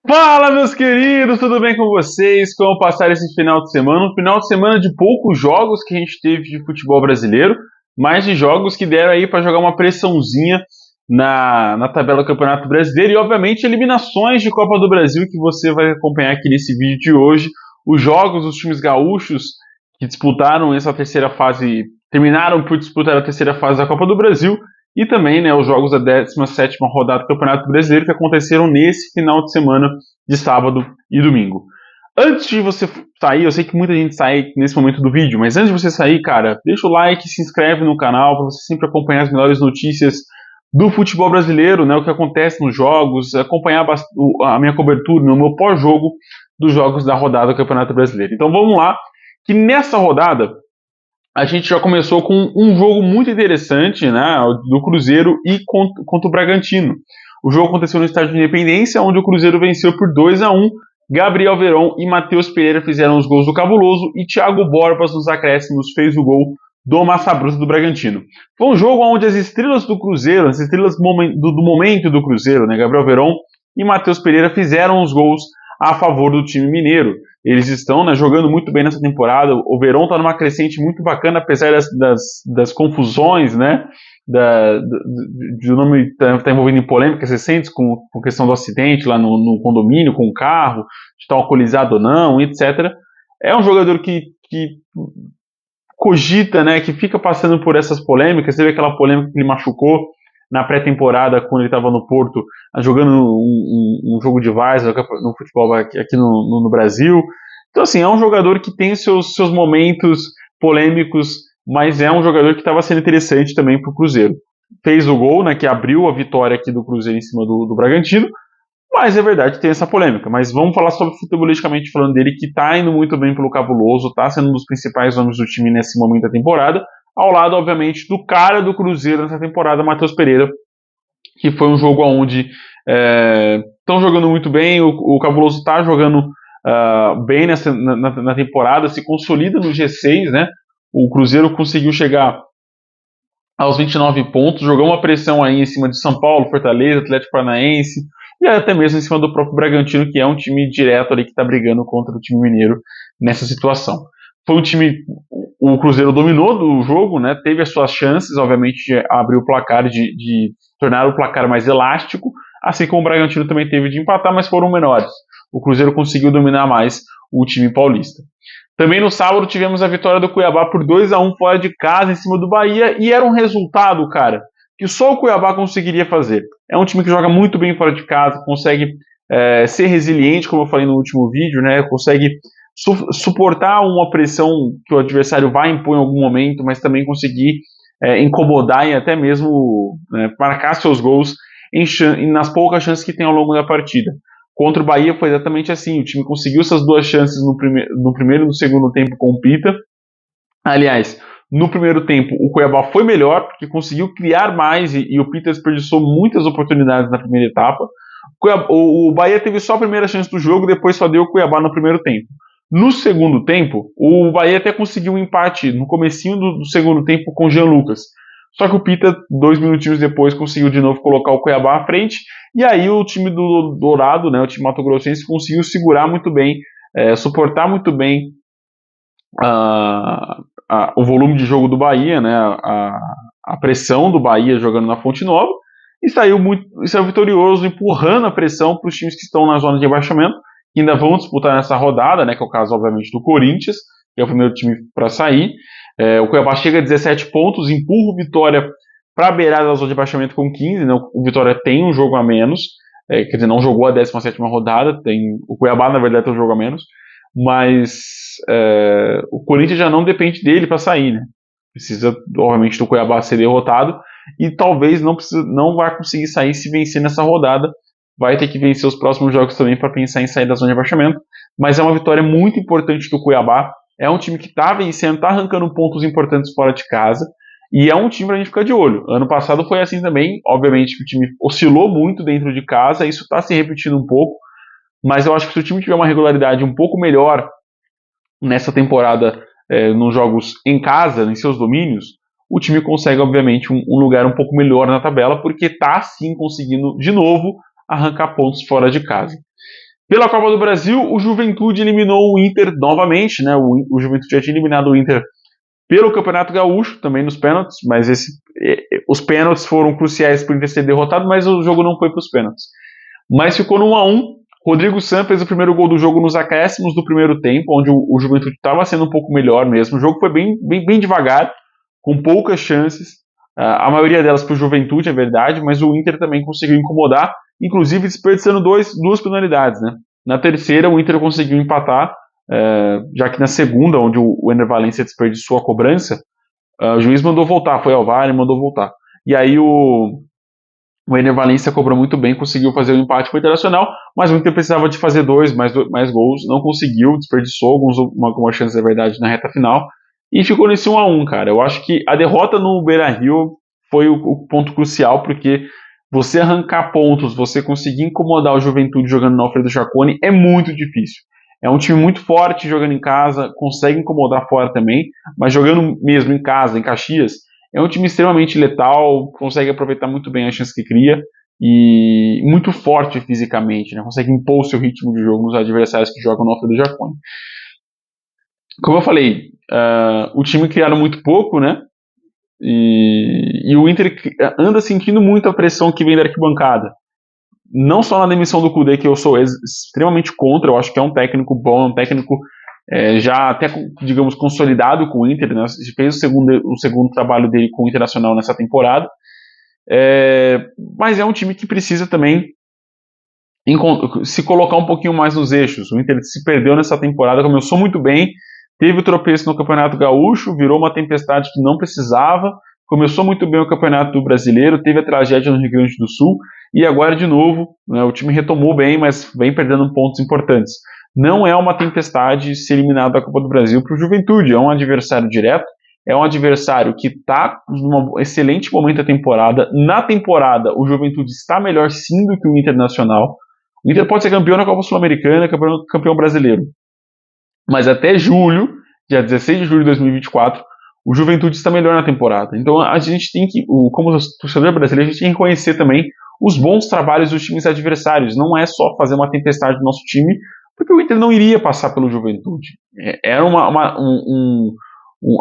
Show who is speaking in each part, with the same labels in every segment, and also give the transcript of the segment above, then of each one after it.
Speaker 1: Fala, meus queridos, tudo bem com vocês? Como passaram esse final de semana? Um final de semana de poucos jogos que a gente teve de futebol brasileiro, mas de jogos que deram aí para jogar uma pressãozinha na tabela do Campeonato Brasileiro e, obviamente, eliminações de Copa do Brasil que você vai acompanhar aqui nesse vídeo de hoje. Os jogos dos times gaúchos que disputaram essa terceira fase, terminaram por disputar a terceira fase da Copa do Brasil e também, né, os jogos da 17ª rodada do Campeonato Brasileiro que aconteceram nesse final de semana de sábado e domingo. Antes de você sair, eu sei que muita gente sai nesse momento do vídeo, mas antes de você sair, cara, deixa o like, se inscreve no canal para você sempre acompanhar as melhores notícias do futebol brasileiro, né, o que acontece nos jogos, acompanhar a minha cobertura, no meu pós-jogo dos jogos da rodada do Campeonato Brasileiro. Então vamos lá, que nessa rodada a gente já começou com um jogo muito interessante, né, do Cruzeiro e contra o Bragantino. O jogo aconteceu no Estádio de Independência, onde o Cruzeiro venceu por 2-1. Gabriel Veron e Matheus Pereira fizeram os gols do Cabuloso e Thiago Borbas nos acréscimos fez o gol do Massa Bruta do Bragantino. Foi um jogo onde as estrelas do Cruzeiro, as estrelas do momento do Cruzeiro, né, Gabriel Veron e Matheus Pereira fizeram os gols a favor do time mineiro. Eles estão, né, jogando muito bem nessa temporada. O Verón está numa crescente muito bacana, apesar das confusões, né? Do nome está envolvido em polêmicas recentes com questão do acidente lá no condomínio, com o carro, de estar alcoolizado ou não, etc. É um jogador que cogita, né, que fica passando por essas polêmicas. Teve aquela polêmica que ele machucou na pré-temporada, quando ele estava no Porto, jogando um jogo de várzea no futebol aqui no Brasil. Então, assim, é um jogador que tem seus momentos polêmicos, mas é um jogador que estava sendo interessante também para o Cruzeiro. Fez o gol, né, que abriu a vitória aqui do Cruzeiro em cima do Bragantino, mas é verdade, tem essa polêmica. Mas vamos falar sobre futebolisticamente falando dele, que está indo muito bem pelo Cabuloso, está sendo um dos principais nomes do time nesse momento da temporada, ao lado, obviamente, do cara do Cruzeiro nessa temporada, Matheus Pereira, que foi um jogo onde estão jogando muito bem, o Cabuloso está jogando bem na temporada, se consolida no G6, né? O Cruzeiro conseguiu chegar aos 29 pontos, jogou uma pressão aí em cima de São Paulo, Fortaleza, Atlético Paranaense, e até mesmo em cima do próprio Bragantino, que é um time direto ali que está brigando contra o time mineiro nessa situação. Foi um time, o Cruzeiro dominou do jogo, né, teve as suas chances, obviamente, de abrir o placar, de tornar o placar mais elástico, assim como o Bragantino também teve de empatar, mas foram menores. O Cruzeiro conseguiu dominar mais o time paulista. Também no sábado tivemos a vitória do Cuiabá por 2-1 fora de casa, em cima do Bahia, e era um resultado, cara, que só o Cuiabá conseguiria fazer. É um time que joga muito bem fora de casa, consegue ser resiliente, como eu falei no último vídeo, né? Consegue suportar uma pressão que o adversário vai impor em algum momento, mas também conseguir incomodar e até mesmo marcar seus gols nas poucas chances que tem ao longo da partida. Contra o Bahia foi exatamente assim, o time conseguiu essas duas chances no primeiro e no segundo tempo com o Pita. Aliás, no primeiro tempo o Cuiabá foi melhor, porque conseguiu criar mais e o Pita desperdiçou muitas oportunidades na primeira etapa. O Bahia teve só a primeira chance do jogo, depois só deu o Cuiabá no primeiro tempo. No segundo tempo, o Bahia até conseguiu um empate no comecinho do segundo tempo com o Jean Lucas. Só que o Pita, 2 minutinhos depois, conseguiu de novo colocar o Cuiabá à frente. E aí o time do Dourado, né, o time mato-grossense, conseguiu segurar muito bem, suportar muito bem o volume de jogo do Bahia, né, a pressão do Bahia jogando na Fonte Nova. E saiu vitorioso, empurrando a pressão para os times que estão na zona de rebaixamento, que ainda vão disputar nessa rodada, né, que é o caso, obviamente, do Corinthians, que é o primeiro time para sair. O Cuiabá chega a 17 pontos, empurra o Vitória para a beirada da zona de rebaixamento com 15, né? O Vitória tem um jogo a menos, quer dizer, não jogou a 17ª rodada, o Cuiabá, na verdade, tem um jogo a menos, mas o Corinthians já não depende dele para sair, né? Precisa, obviamente, do Cuiabá ser derrotado e talvez não vai conseguir sair se vencer nessa rodada. Vai ter que vencer os próximos jogos também para pensar em sair da zona de rebaixamento, mas é uma vitória muito importante do Cuiabá. É um time que está vencendo, está arrancando pontos importantes fora de casa, e é um time para a gente ficar de olho. Ano passado foi assim também, obviamente que o time oscilou muito dentro de casa, isso está se repetindo um pouco, mas eu acho que se o time tiver uma regularidade um pouco melhor nessa temporada, nos jogos em casa, em seus domínios, o time consegue, obviamente, um lugar um pouco melhor na tabela, porque está sim conseguindo, de novo, arrancar pontos fora de casa. Pela Copa do Brasil, o Juventude eliminou o Inter novamente, né? O Juventude já tinha eliminado o Inter pelo Campeonato Gaúcho, também nos pênaltis, mas os pênaltis foram cruciais para o Inter ser derrotado, mas o jogo não foi para os pênaltis. Mas ficou no 1-1. Rodrigo Santos fez o primeiro gol do jogo nos acréscimos do primeiro tempo, onde o Juventude estava sendo um pouco melhor mesmo. O jogo foi bem devagar, com poucas chances. A maioria delas para o Juventude, é verdade, mas o Inter também conseguiu incomodar, inclusive desperdiçando duas penalidades, né? Na terceira, o Inter conseguiu empatar, já que na segunda, onde o Ener Valencia desperdiçou a cobrança, o juiz mandou voltar, foi ao VAR e mandou voltar. E aí o Ener Valencia cobrou muito bem, conseguiu fazer o empate com o Internacional, mas o Inter precisava de fazer mais gols, não conseguiu, desperdiçou algumas chances, é verdade, na reta final, e ficou nesse 1-1, cara. Eu acho que a derrota no Beira-Rio foi o ponto crucial, porque você arrancar pontos, você conseguir incomodar o Juventude jogando no Alfredo Jaconi é muito difícil. É um time muito forte jogando em casa, consegue incomodar fora também, mas jogando mesmo em casa, em Caxias, é um time extremamente letal, consegue aproveitar muito bem as chances que cria e muito forte fisicamente, né? Consegue impor o seu ritmo de jogo nos adversários que jogam no Alfredo Jaconi. Como eu falei, o time criaram muito pouco, né? E o Inter anda sentindo muito a pressão que vem da arquibancada. Não só na demissão do Kudê, que eu sou extremamente contra, eu acho que é um técnico bom, um técnico já até, digamos, consolidado com o Inter, né? Fez o segundo trabalho dele com o Internacional nessa temporada, mas é um time que precisa também se colocar um pouquinho mais nos eixos. O Inter se perdeu nessa temporada, começou muito bem, teve o tropeço no Campeonato Gaúcho, virou uma tempestade que não precisava, começou muito bem o Campeonato Brasileiro, teve a tragédia no Rio Grande do Sul, e agora de novo, né, o time retomou bem, mas vem perdendo pontos importantes. Não é uma tempestade ser eliminado da Copa do Brasil para o Juventude, é um adversário direto, é um adversário que está num excelente momento da temporada. Na temporada, o Juventude está melhor sim do que o Internacional. O Inter pode ser campeão na Copa Sul-Americana, campeão brasileiro. Mas até julho, dia 16 de julho de 2024, o Juventude está melhor na temporada. Então a gente tem que, como torcedor brasileiro, a gente tem que reconhecer também os bons trabalhos dos times adversários. Não é só fazer uma tempestade do nosso time, porque o Inter não iria passar pelo Juventude. Era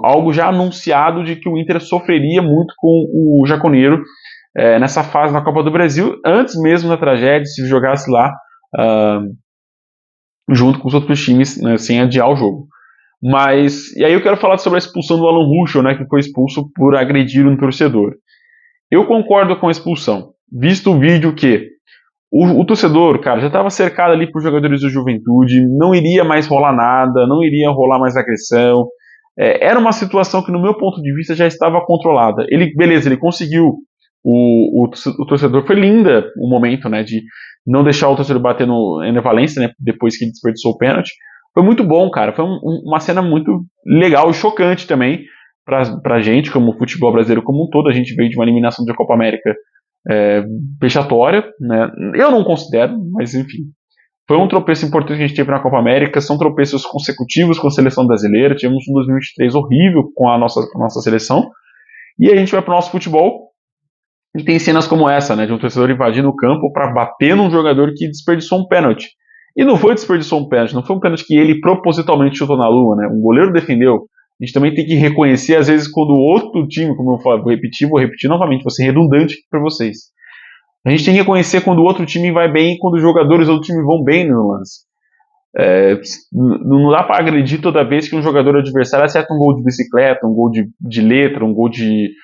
Speaker 1: algo já anunciado de que o Inter sofreria muito com o Jaconeiro nessa fase na Copa do Brasil, antes mesmo da tragédia, se jogasse lá junto com os outros times, né, sem adiar o jogo. E aí eu quero falar sobre a expulsão do Alan Ruschel, né, que foi expulso por agredir um torcedor. Eu concordo com a expulsão, visto o vídeo que o torcedor, cara, já estava cercado ali por jogadores do Juventude, não iria mais rolar nada, não iria rolar mais agressão. Era uma situação que, no meu ponto de vista, já estava controlada. Ele conseguiu. O torcedor, foi linda o momento, né, de não deixar o torcedor bater no Ener Valencia, né, depois que ele desperdiçou o pênalti. Foi muito bom, cara. Foi uma cena muito legal e chocante também pra gente, como futebol brasileiro como um todo. A gente veio de uma eliminação da Copa América vexatória, né? Eu não considero, mas enfim. Foi um tropeço importante que a gente teve na Copa América. São tropeços consecutivos com a seleção brasileira. Tivemos um 2023 horrível com a nossa seleção. E a gente vai pro nosso futebol e tem cenas como essa, né, de um torcedor invadindo o campo para bater num jogador que desperdiçou um pênalti. E não foi desperdiçou um pênalti, não foi um pênalti que ele propositalmente chutou na lua, né? Um goleiro defendeu. A gente também tem que reconhecer, às vezes, quando o outro time, como eu falo, vou repetir novamente, vou ser redundante para vocês. A gente tem que reconhecer quando o outro time vai bem e quando os jogadores do outro time vão bem no lance. Não dá para agredir toda vez que um jogador adversário acerta um gol de bicicleta, um gol de letra, um gol de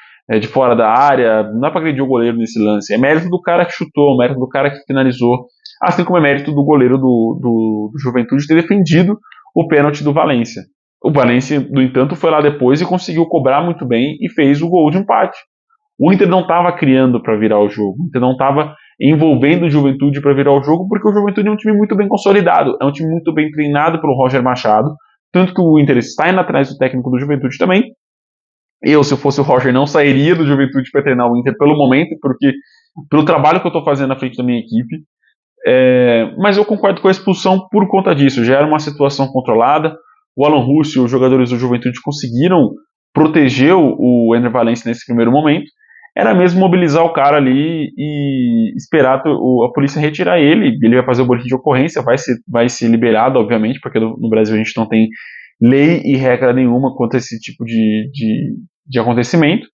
Speaker 1: fora da área. Não dá para agredir o goleiro nesse lance. É mérito do cara que chutou, é mérito do cara que finalizou, assim como é mérito do goleiro do Juventude ter defendido o pênalti do Valencia. O Valencia, no entanto, foi lá depois e conseguiu cobrar muito bem e fez o gol de empate. O Inter não estava criando para virar o jogo, o Inter não estava envolvendo o Juventude para virar o jogo, porque o Juventude é um time muito bem consolidado, é um time muito bem treinado pelo Roger Machado, tanto que o Inter está indo atrás do técnico do Juventude também. Eu, se eu fosse o Roger, não sairia do Juventude para treinar o Inter pelo momento, porque pelo trabalho que eu estou fazendo na frente da minha equipe. Mas eu concordo com a expulsão por conta disso. Já era uma situação controlada. O Alan Ruschel e os jogadores do Juventude conseguiram proteger o Ener Valencia nesse primeiro momento. era mesmo mobilizar o cara ali e esperar a polícia retirar ele. Ele vai fazer o boletim de ocorrência, vai ser liberado, obviamente, porque no Brasil a gente não tem lei e regra nenhuma contra esse tipo de acontecimento.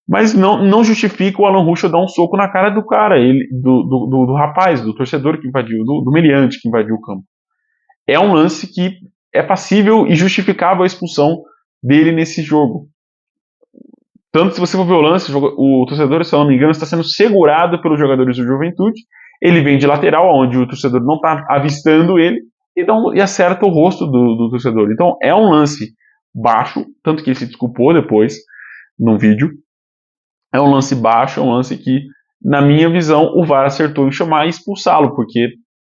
Speaker 1: Mas não justifica o Alan Ruschel dar um soco na cara do cara, do rapaz, do torcedor que invadiu, do meliante que invadiu o campo. É um lance que é passível e justificável a expulsão dele nesse jogo. Tanto se você for ver o lance, o torcedor, se eu não me engano, está sendo segurado pelos jogadores do Juventude. Ele vem de lateral, onde o torcedor não está avistando ele, e acerta o rosto do torcedor. Então é um lance baixo, tanto que ele se desculpou depois, num vídeo. É um lance baixo, é um lance que, na minha visão, o VAR acertou em chamar e expulsá-lo, porque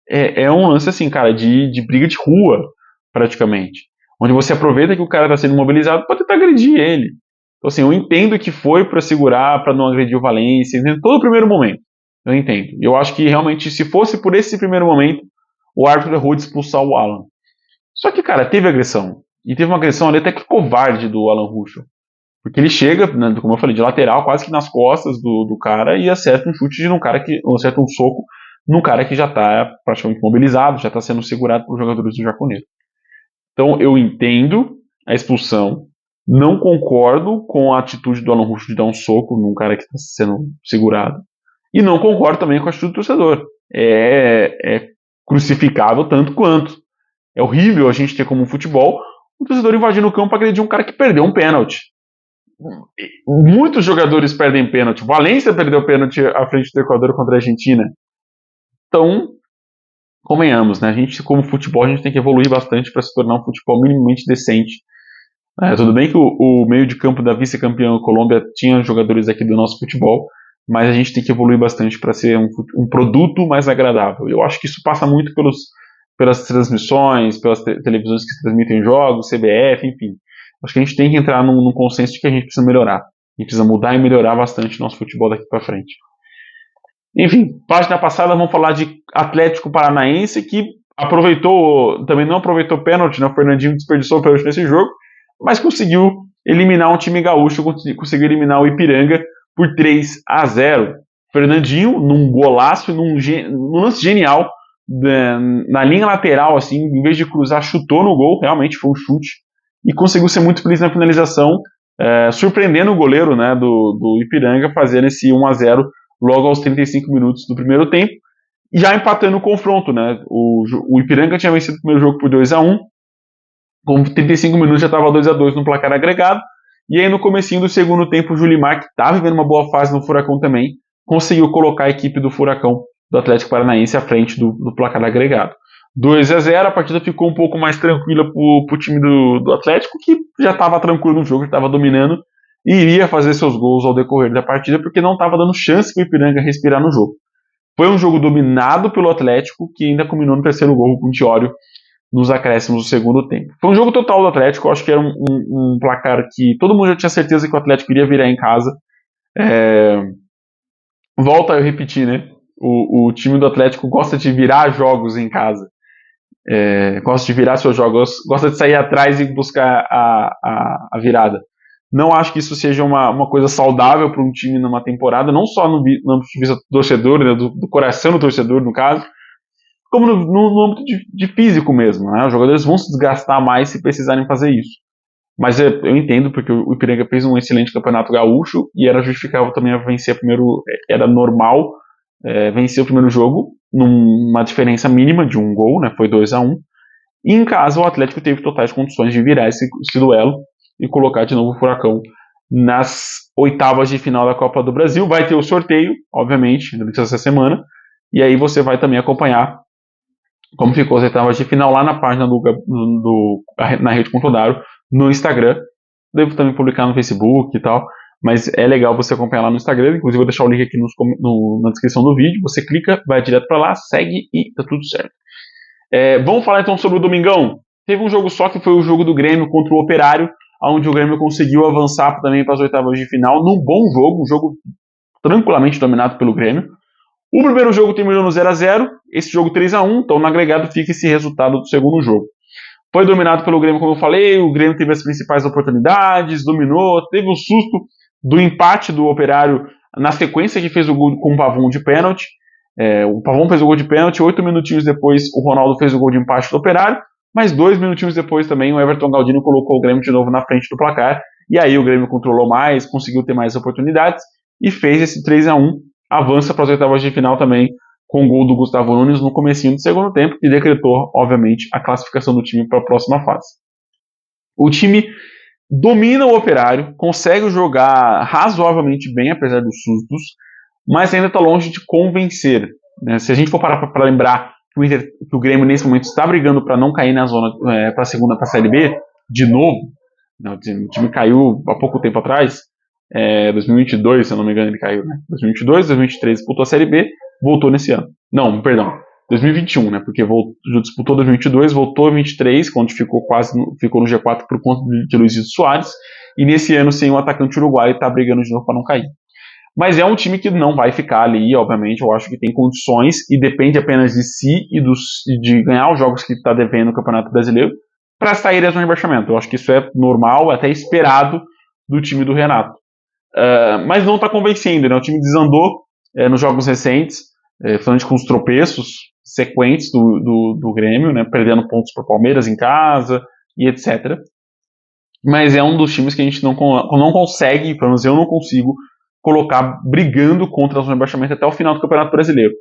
Speaker 1: é um lance assim, cara, de briga de rua, praticamente. Onde você aproveita que o cara está sendo mobilizado para tentar agredir ele. Então, assim, eu entendo que foi para segurar, para não agredir o Valência, entendo todo o primeiro momento. Eu entendo. Eu acho que realmente, se fosse por esse primeiro momento, o árbitro errou de expulsar o Alan. Só que, cara, teve agressão. E teve uma agressão ali até que covarde do Alan Ruschel. Porque ele chega, né, como eu falei, de lateral, quase que nas costas do cara e acerta um chute de um cara que. Acerta um soco num cara que já está praticamente mobilizado, já está sendo segurado por jogadores do Jaconeiro. Então eu entendo a expulsão, não concordo com a atitude do Alan Ruschel de dar um soco num cara que está sendo segurado, e não concordo também com a atitude do torcedor. É crucificável tanto quanto. É horrível a gente ter como futebol um torcedor invadindo o campo para agredir um cara que perdeu um pênalti. Muitos jogadores perdem pênalti. Valência perdeu pênalti à frente do Equador contra a Argentina. Então, convenhamos, né? A gente, como futebol, a gente tem que evoluir bastante para se tornar um futebol minimamente decente. Tudo bem que o meio de campo da vice-campeã Colômbia tinha jogadores aqui do nosso futebol, mas a gente tem que evoluir bastante para ser um produto mais agradável. Eu acho que isso passa muito pelas transmissões, pelas televisões que transmitem jogos, CBF, enfim. Acho que a gente tem que entrar num consenso de que a gente precisa melhorar. A gente precisa mudar e melhorar bastante o nosso futebol daqui para frente. Enfim, página passada vamos falar de Atlético Paranaense, que também não aproveitou pênalti, né? O Fernandinho desperdiçou pênalti nesse jogo, mas conseguiu eliminar um time gaúcho, conseguiu eliminar o Ipiranga por 3-0. Fernandinho, num golaço, num lance genial, na linha lateral, assim, em vez de cruzar, chutou no gol, realmente foi um chute, e conseguiu ser muito feliz na finalização, surpreendendo o goleiro, né, do Ipiranga, fazendo esse 1-0 logo aos 35 minutos do primeiro tempo, e já empatando o confronto, né? O Ipiranga tinha vencido o primeiro jogo por 2-1, com 35 minutos já estava 2-2 no placar agregado, e aí no comecinho do segundo tempo o Julimar, que estava vivendo uma boa fase no Furacão também, conseguiu colocar a equipe do Furacão do Atlético Paranaense à frente do placar agregado. 2-0, a partida ficou um pouco mais tranquila para o time do Atlético, que já estava tranquilo no jogo, já estava dominando, e iria fazer seus gols ao decorrer da partida, porque não estava dando chance para o Ipiranga respirar no jogo. Foi um jogo dominado pelo Atlético, que ainda culminou no terceiro gol com o Tiório nos acréscimos do segundo tempo. Foi um jogo total do Atlético, eu acho que era um placar que todo mundo já tinha certeza que o Atlético iria virar em casa. Volta a repetir, né? O time do Atlético gosta de virar jogos em casa. Gosta de virar seus jogos, gosta de sair atrás e buscar a virada. Não acho que isso seja uma coisa saudável para um time numa temporada, não só no âmbito de vista do torcedor, né, do coração do torcedor, no caso, como no âmbito de físico mesmo. Né? Os jogadores vão se desgastar mais se precisarem fazer isso. Mas eu entendo, porque o Ipiranga fez um excelente campeonato gaúcho e era justificável também a vencer era normal vencer o primeiro jogo numa diferença mínima de um gol, né? Foi 2-1. E em casa o Atlético teve totais condições de virar esse duelo e colocar de novo o Furacão nas oitavas de final da Copa do Brasil. Vai ter o sorteio, obviamente, durante essa semana, e aí você vai também acompanhar como ficou as oitavas de final lá na página na Rede.Daro, no Instagram. Devo também publicar no Facebook e tal, mas é legal você acompanhar lá no Instagram. Inclusive vou deixar o link aqui na descrição do vídeo. Você clica, vai direto para lá, segue e tá tudo certo. Vamos falar então sobre o Domingão. Teve um jogo só, que foi o jogo do Grêmio contra o Operário, onde o Grêmio conseguiu avançar também para as oitavas de final, num bom jogo, um jogo tranquilamente dominado pelo Grêmio. O primeiro jogo terminou no 0-0, esse jogo 3-1, então no agregado fica esse resultado do segundo jogo. Foi dominado pelo Grêmio, como eu falei, o Grêmio teve as principais oportunidades, dominou, teve um susto do empate do Operário na sequência que fez o gol com o Pavon de pênalti. O Pavon fez o gol de pênalti, 8 minutinhos depois o Ronaldo fez o gol de empate do Operário, mas 2 minutinhos depois também o Everton Galdino colocou o Grêmio de novo na frente do placar, e aí o Grêmio controlou mais, conseguiu ter mais oportunidades, e fez esse 3-1, avança para as oitavas de final também, com o gol do Gustavo Nunes no comecinho do segundo tempo, que decretou, obviamente, a classificação do time para a próxima fase. O time domina o Operário, consegue jogar razoavelmente bem, apesar dos sustos, mas ainda está longe de convencer. Né? Se a gente for parar para lembrar que o Grêmio nesse momento está brigando para não cair na zona para a segunda, para a Série B, de novo, né? O time caiu há pouco tempo atrás, 2022, se eu não me engano, ele caiu, né? 2022, 2023 disputou a Série B, voltou nesse ano. Não, perdão, 2021, né? Porque disputou 2022, voltou em 2023, quando ficou no G4 por conta de Luizito Soares, e nesse ano, sem o atacante uruguaio, está brigando de novo para não cair. Mas é um time que não vai ficar ali, obviamente, eu acho que tem condições, e depende apenas de si e de ganhar os jogos que está devendo no Campeonato Brasileiro, para sair da zona de rebaixamento. Eu acho que isso é normal, até esperado do time do Renato. Mas não está convencendo, né? O time desandou nos jogos recentes, falando com os tropeços sequentes do Grêmio, né? Perdendo pontos para o Palmeiras em casa e etc. Mas é um dos times que a gente não consegue, pelo menos eu não consigo, colocar brigando contra a zona de rebaixamento até o final do Campeonato Brasileiro.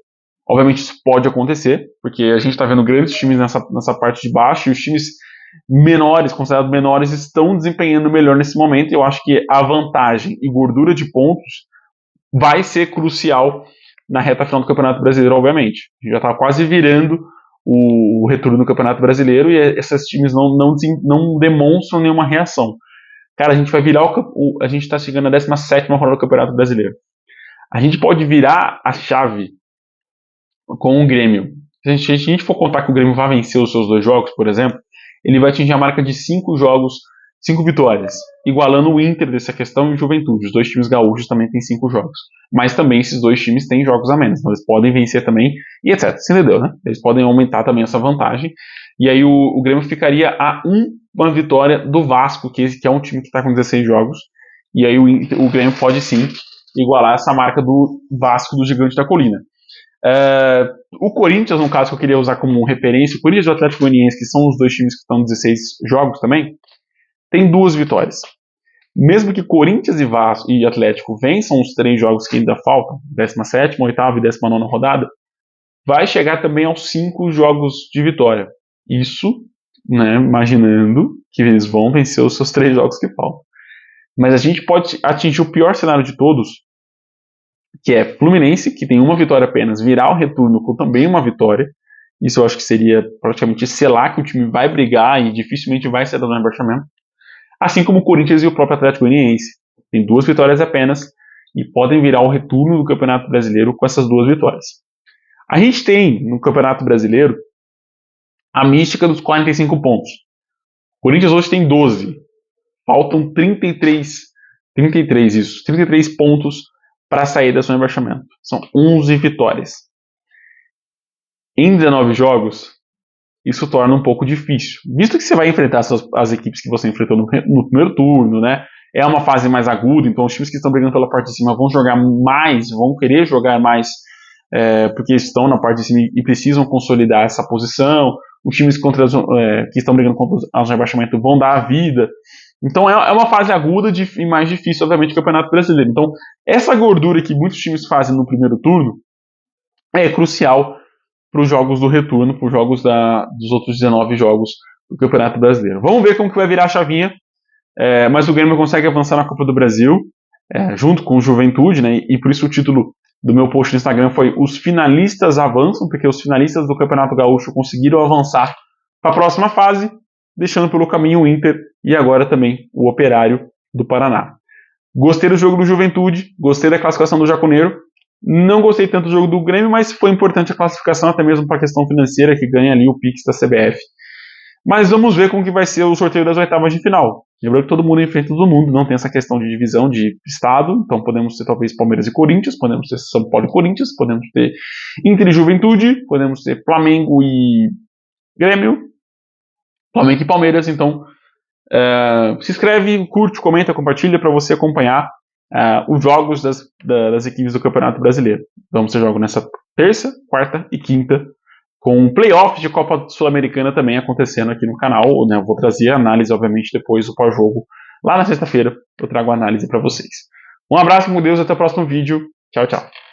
Speaker 1: Obviamente isso pode acontecer, porque a gente está vendo grandes times nessa parte de baixo, e os times menores, considerados menores, estão desempenhando melhor nesse momento, e eu acho que a vantagem e gordura de pontos vai ser crucial na reta final do Campeonato Brasileiro, obviamente. A gente já está quase virando o retorno do Campeonato Brasileiro, e esses times não demonstram nenhuma reação. Cara, a gente vai virar a gente está chegando na 17ª rodada do Campeonato Brasileiro. A gente pode virar a chave com o Grêmio. Se a gente for contar que o Grêmio vai vencer os seus 2 jogos, por exemplo, ele vai atingir a marca de 5 jogos, 5 vitórias, igualando o Inter dessa questão e o Juventude. Os 2 times gaúchos também têm 5 jogos. Mas também esses 2 times têm jogos a menos, então eles podem vencer também, e etc. Você entendeu, né? Eles podem aumentar também essa vantagem. E aí o Grêmio ficaria a uma vitória do Vasco, que é um time que está com 16 jogos. E aí o Grêmio pode sim igualar essa marca do Vasco, do Gigante da Colina. O Corinthians, no caso que eu queria usar como referência, o Corinthians e o Atlético Goianiense, que são os 2 times que estão 16 jogos também, tem 2 vitórias. Mesmo que Corinthians e Vasco e Atlético vençam os 3 jogos que ainda faltam, 17ª, 8ª e 19ª rodada, vai chegar também aos 5 jogos de vitória. Isso, né, imaginando que eles vão vencer os seus 3 jogos que faltam. Mas a gente pode atingir o pior cenário de todos, que é Fluminense, que tem 1 vitória apenas, virar o retorno com também 1 vitória. Isso eu acho que seria praticamente selar que o time vai brigar e dificilmente vai sair do rebaixamento. Assim como o Corinthians e o próprio Atlético Goianiense. Tem 2 vitórias apenas e podem virar o retorno do Campeonato Brasileiro com essas 2 vitórias. A gente tem no Campeonato Brasileiro a mística dos 45 pontos. O Corinthians hoje tem 12. Faltam 33 pontos para sair da zona de rebaixamento. São 11 vitórias. Em 19 jogos, isso torna um pouco difícil. Visto que você vai enfrentar as equipes que você enfrentou no primeiro turno, né? É uma fase mais aguda, então os times que estão brigando pela parte de cima vão jogar mais, vão querer jogar mais, porque estão na parte de cima e precisam consolidar essa posição. Os times que estão brigando contra o rebaixamento vão dar a vida. Então é uma fase aguda e mais difícil, obviamente, do Campeonato Brasileiro. Então essa gordura que muitos times fazem no primeiro turno é crucial para os jogos do retorno, para os jogos dos outros 19 jogos do Campeonato Brasileiro. Vamos ver como que vai virar a chavinha, mas o Grêmio consegue avançar na Copa do Brasil, junto com o Juventude, né, e por isso o título do meu post no Instagram foi Os Finalistas Avançam, porque os finalistas do Campeonato Gaúcho conseguiram avançar para a próxima fase, deixando pelo caminho o Inter e agora também o Operário do Paraná. Gostei do jogo do Juventude, gostei da classificação do Jaconeiro, não gostei tanto do jogo do Grêmio, mas foi importante a classificação, até mesmo para a questão financeira, que ganha ali o Pix da CBF. Mas vamos ver como que vai ser o sorteio das oitavas de final. Lembrando que todo mundo enfrenta todo mundo, não tem essa questão de divisão de estado, então podemos ter talvez Palmeiras e Corinthians, podemos ter São Paulo e Corinthians, podemos ter Inter e Juventude, podemos ter Flamengo e Grêmio, Flamengo e Palmeiras. Então se inscreve, curte, comenta, compartilha para você acompanhar os jogos das equipes do Campeonato Brasileiro. Vamos ter jogo nessa terça, quarta e quinta, com playoffs de Copa Sul-Americana também acontecendo aqui no canal. Né? Eu vou trazer a análise, obviamente, depois do pós-jogo. Lá na sexta-feira eu trago a análise para vocês. Um abraço, com Deus, até o próximo vídeo. Tchau, tchau.